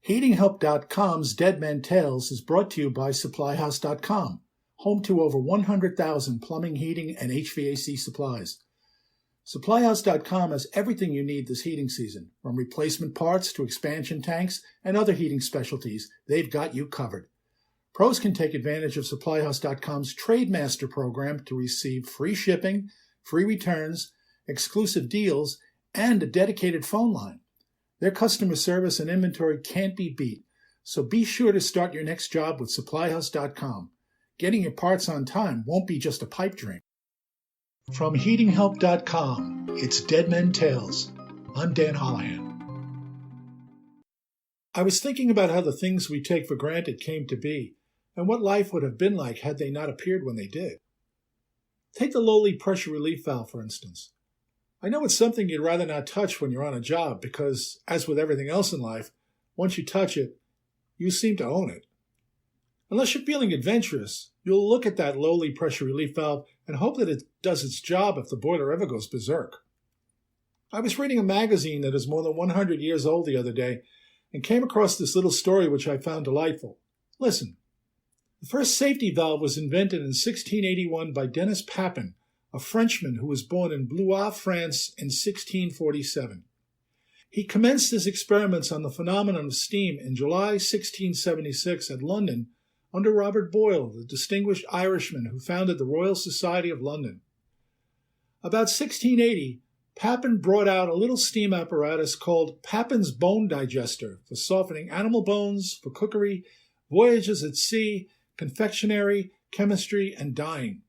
HeatingHelp.com's Dead Men Tales is brought to you by SupplyHouse.com, home to over 100,000 plumbing, heating, and HVAC supplies. SupplyHouse.com has everything you need this heating season, from replacement parts to expansion tanks and other heating specialties. They've got you covered. Pros can take advantage of SupplyHouse.com's Trademaster program to receive free shipping, free returns, exclusive deals, and a dedicated phone line. Their customer service and inventory can't be beat, so be sure to start your next job with SupplyHouse.com. Getting your parts on time won't be just a pipe dream. From HeatingHelp.com, it's Dead Men Tales. I'm Dan Holohan. I was thinking about how the things we take for granted came to be, and what life would have been like had they not appeared when they did. Take the lowly pressure relief valve, for instance. I know it's something you'd rather not touch when you're on a job because, as with everything else in life, once you touch it, you seem to own it. Unless you're feeling adventurous, you'll look at that lowly pressure relief valve and hope that it does its job if the boiler ever goes berserk. I was reading a magazine that is more than 100 years old the other day and came across this little story which I found delightful. Listen. The first safety valve was invented in 1681 by Denis Papin, a Frenchman who was born in Blois, France in 1647. He commenced his experiments on the phenomenon of steam in July 1676 at London under Robert Boyle, the distinguished Irishman who founded the Royal Society of London. About 1680, Papin brought out a little steam apparatus called Papin's Bone Digester for softening animal bones, for cookery, voyages at sea, confectionery, chemistry, and dyeing.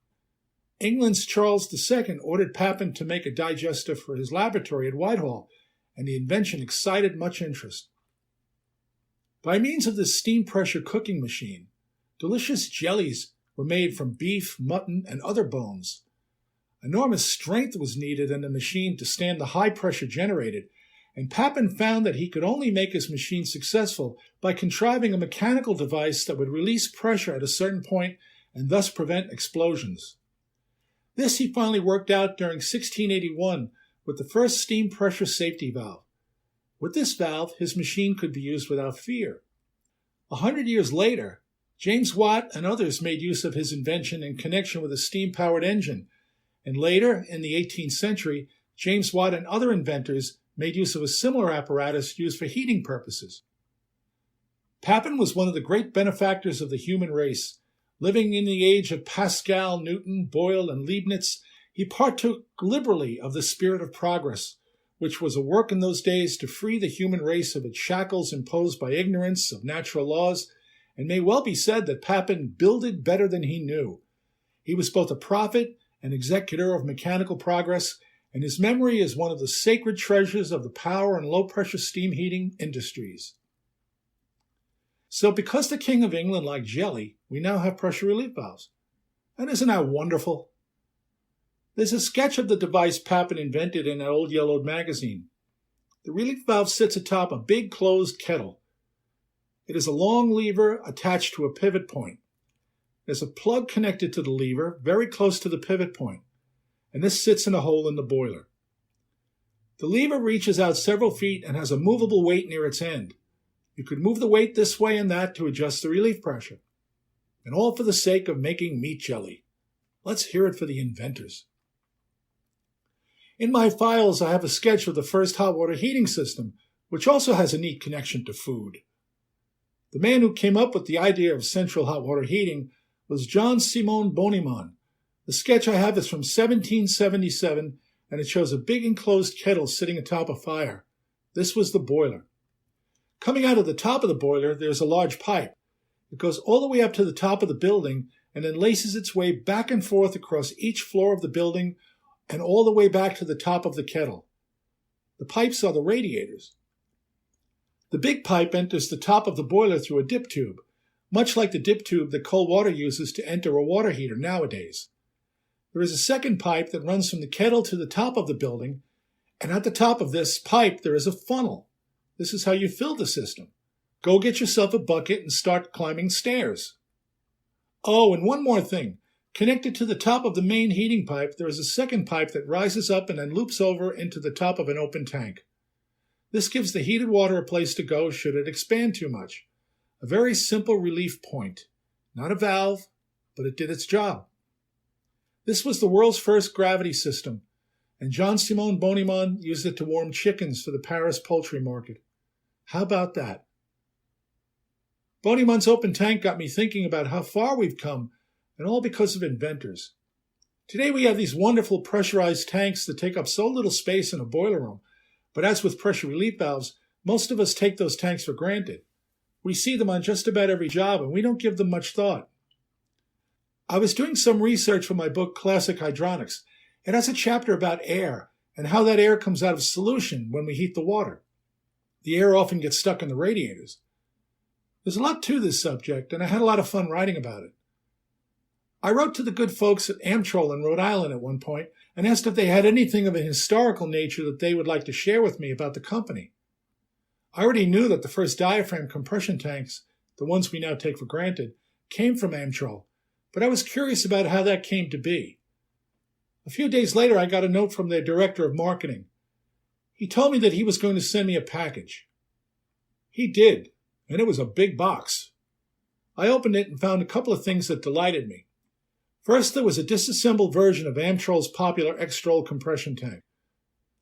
England's Charles II ordered Papin to make a digester for his laboratory at Whitehall, and the invention excited much interest. By means of this steam pressure cooking machine, delicious jellies were made from beef, mutton, and other bones. Enormous strength was needed in the machine to stand the high pressure generated, and Papin found that he could only make his machine successful by contriving a mechanical device that would release pressure at a certain point and thus prevent explosions. This he finally worked out during 1681 with the first steam pressure safety valve. With this valve, his machine could be used without fear. 100 years later, James Watt and others made use of his invention in connection with a steam-powered engine, and later, in the 18th century, James Watt and other inventors made use of a similar apparatus used for heating purposes. Papin was one of the great benefactors of the human race. Living in the age of Pascal, Newton, Boyle, and Leibniz, he partook liberally of the spirit of progress, which was a work in those days to free the human race of its shackles imposed by ignorance of natural laws, and may well be said that Papin builded better than he knew. He was both a prophet and executor of mechanical progress, and his memory is one of the sacred treasures of the power and low-pressure steam heating industries. So because the King of England liked jelly, we now have pressure relief valves. And isn't that wonderful? There's a sketch of the device Papin invented in that old yellowed magazine. The relief valve sits atop a big closed kettle. It is a long lever attached to a pivot point. There's a plug connected to the lever very close to the pivot point, and this sits in a hole in the boiler. The lever reaches out several feet and has a movable weight near its end. You could move the weight this way and that to adjust the relief pressure. And all for the sake of making meat jelly. Let's hear it for the inventors. In my files, I have a sketch of the first hot water heating system, which also has a neat connection to food. The man who came up with the idea of central hot water heating was John Simon Boniman. The sketch I have is from 1777, and it shows a big enclosed kettle sitting atop a fire. This was the boiler. Coming out of the top of the boiler, there's a large pipe. It goes all the way up to the top of the building and then laces its way back and forth across each floor of the building and all the way back to the top of the kettle. The pipes are the radiators. The big pipe enters the top of the boiler through a dip tube, much like the dip tube that cold water uses to enter a water heater nowadays. There is a second pipe that runs from the kettle to the top of the building, and at the top of this pipe there is a funnel. This is how you fill the system. Go get yourself a bucket and start climbing stairs. Oh, and one more thing. Connected to the top of the main heating pipe, there is a second pipe that rises up and then loops over into the top of an open tank. This gives the heated water a place to go should it expand too much. A very simple relief point. Not a valve, but it did its job. This was the world's first gravity system, and Jean-Simon Bonimon used it to warm chickens for the Paris poultry market. How about that? Bonimon's open tank got me thinking about how far we've come, and all because of inventors. Today we have these wonderful pressurized tanks that take up so little space in a boiler room, but as with pressure relief valves, most of us take those tanks for granted. We see them on just about every job, and we don't give them much thought. I was doing some research for my book, Classic Hydronics. It has a chapter about air and how that air comes out of solution when we heat the water. The air often gets stuck in the radiators. There's a lot to this subject, and I had a lot of fun writing about it. I wrote to the good folks at Amtrol in Rhode Island at one point and asked if they had anything of a historical nature that they would like to share with me about the company. I already knew that the first diaphragm compression tanks, the ones we now take for granted, came from Amtrol, but I was curious about how that came to be. A few days later, I got a note from their director of marketing. He told me that he was going to send me a package. He did, and it was a big box. I opened it and found a couple of things that delighted me. First, there was a disassembled version of Amtrol's popular X-Stroll compression tank.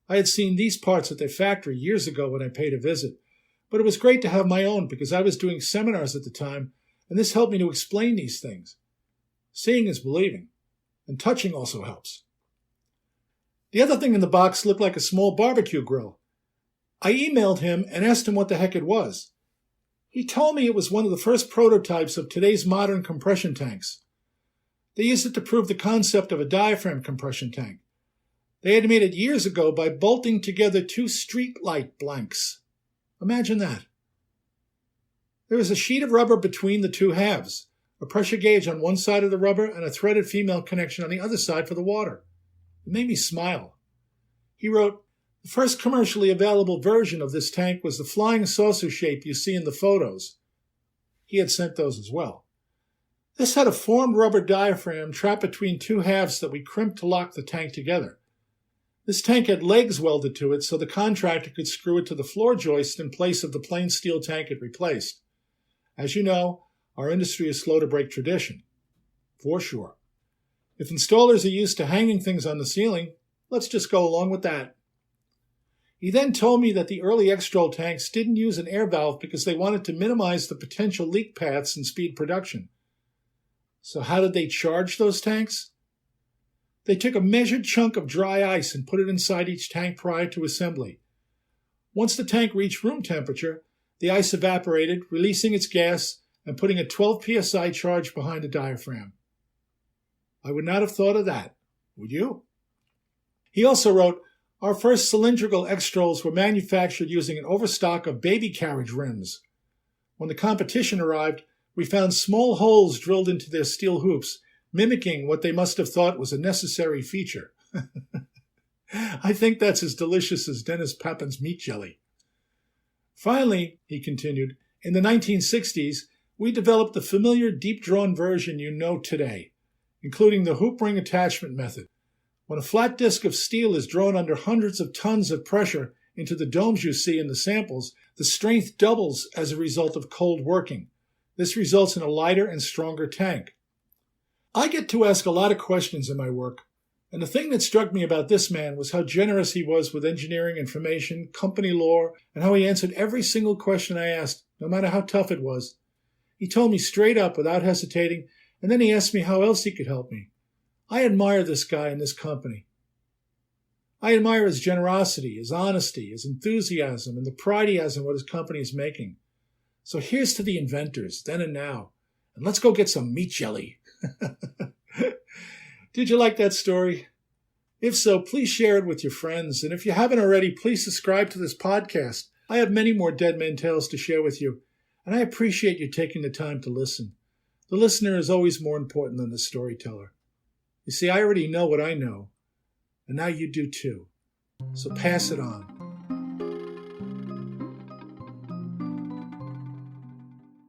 I had seen these parts at their factory years ago when I paid a visit, but it was great to have my own because I was doing seminars at the time, and this helped me to explain these things. Seeing is believing, and touching also helps. The other thing in the box looked like a small barbecue grill. I emailed him and asked him what the heck it was. He told me it was one of the first prototypes of today's modern compression tanks. They used it to prove the concept of a diaphragm compression tank. They had made it years ago by bolting together two street light blanks. Imagine that. There was a sheet of rubber between the two halves, a pressure gauge on one side of the rubber and a threaded female connection on the other side for the water. It made me smile. He wrote, "The first commercially available version of this tank was the flying saucer shape you see in the photos." He had sent those as well. This had a formed rubber diaphragm trapped between two halves that we crimped to lock the tank together. This tank had legs welded to it so the contractor could screw it to the floor joist in place of the plain steel tank it replaced. As you know, our industry is slow to break tradition. For sure. If installers are used to hanging things on the ceiling, let's just go along with that. He then told me that the early X-Stroll tanks didn't use an air valve because they wanted to minimize the potential leak paths and speed production. So how did they charge those tanks? They took a measured chunk of dry ice and put it inside each tank prior to assembly. Once the tank reached room temperature, the ice evaporated, releasing its gas and putting a 12 psi charge behind the diaphragm. I would not have thought of that, would you? He also wrote, "Our first cylindrical X-Strolls were manufactured using an overstock of baby carriage rims. When the competition arrived, we found small holes drilled into their steel hoops, mimicking what they must have thought was a necessary feature." I think that's as delicious as Dennis Papin's meat jelly. Finally, he continued, in the 1960s, we developed the familiar deep-drawn version you know today, including the hoop ring attachment method. When a flat disc of steel is drawn under hundreds of tons of pressure into the domes you see in the samples, the strength doubles as a result of cold working. This results in a lighter and stronger tank. I get to ask a lot of questions in my work, and the thing that struck me about this man was how generous he was with engineering information, company lore, and how he answered every single question I asked, no matter how tough it was. He told me straight up without hesitating, and then he asked me how else he could help me. I admire this guy and this company. I admire his generosity, his honesty, his enthusiasm, and the pride he has in what his company is making. So here's to the inventors, then and now. And let's go get some meat jelly. Did you like that story? If so, please share it with your friends. And if you haven't already, please subscribe to this podcast. I have many more Dead Man Tales to share with you. And I appreciate you taking the time to listen. The listener is always more important than the storyteller. You see, I already know what I know. And now you do too. So pass it on.